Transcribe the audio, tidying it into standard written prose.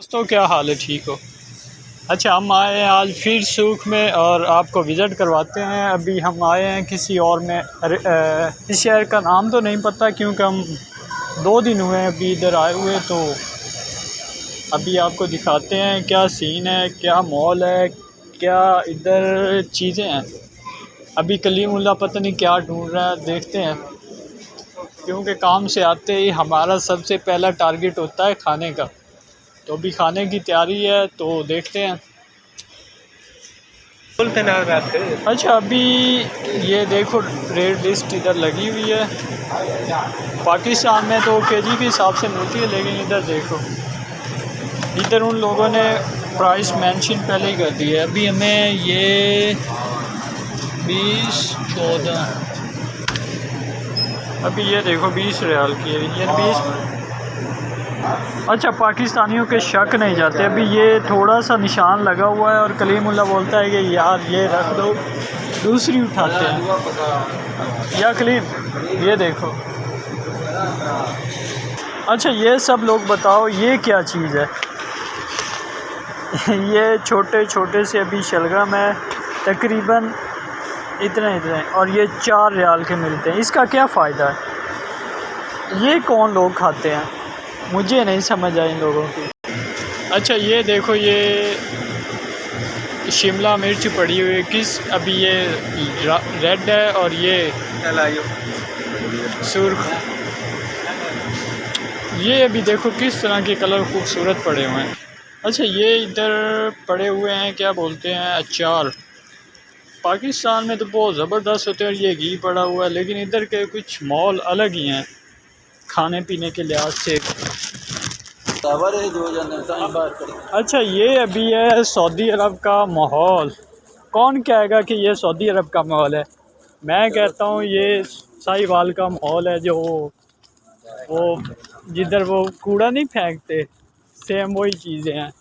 दोस्तों क्या हाल है, ठीक हो? अच्छा, हम आए हैं आज फिर सूख में और आपको विज़िट करवाते हैं। अभी हम आए हैं किसी और में, इस शहर का नाम तो नहीं पता क्योंकि हम 2 दिन हुए हैं अभी इधर आए हुए। तो अभी आपको दिखाते हैं क्या सीन है, क्या मॉल है, क्या इधर चीज़ें हैं। अभी कलीमुल्ला पता नहीं क्या ढूंढ रहा है, देखते हैं। क्योंकि काम से आते ही हमारा सबसे पहला टारगेट होता है खाने का। तो अभी खाने की तैयारी है, तो देखते हैं। अच्छा, अभी ये देखो रेट लिस्ट इधर लगी हुई है। पाकिस्तान में तो केजी के हिसाब से मिलती है, लेकिन इधर देखो, इधर उन लोगों ने प्राइस मेंशन पहले ही कर दी है। अभी हमें ये 20-14, अभी ये देखो 20 रियाल की है, ये 20। अच्छा, पाकिस्तानियों के शक नहीं जाते। अभी ये थोड़ा सा निशान लगा हुआ है और कलीमुल्ला बोलता है कि यार ये रख दो, दूसरी उठाते हैं। या कलीम ये देखो। अच्छा, ये सब लोग बताओ ये क्या चीज़ है? ये छोटे छोटे से अभी शलगम है, तकरीबन इतने और ये 4 रियाल के मिलते हैं। इसका क्या फ़ायदा है? ये कौन लोग खाते हैं? मुझे नहीं समझ आई इन लोगों की। अच्छा, ये देखो, ये शिमला मिर्च पड़ी हुई है। किस अभी ये रेड है और ये सुर्ख। ये अभी देखो किस तरह के कलर खूबसूरत पड़े हुए हैं। अच्छा, ये इधर पड़े हुए हैं, क्या बोलते हैं, अचार। पाकिस्तान में तो बहुत ज़बरदस्त होते हैं और ये घी पड़ा हुआ है, लेकिन इधर के कुछ मॉल अलग ही हैं खाने पीने के लिहाज से। अच्छा, ये अभी है सऊदी अरब का माहौल। कौन कहेगा कि ये सऊदी अरब का माहौल है? मैं कहता हूँ ये साहिवाल का माहौल है, जो वो जिधर वो कूड़ा नहीं फेंकते, सेम वही चीज़ें हैं।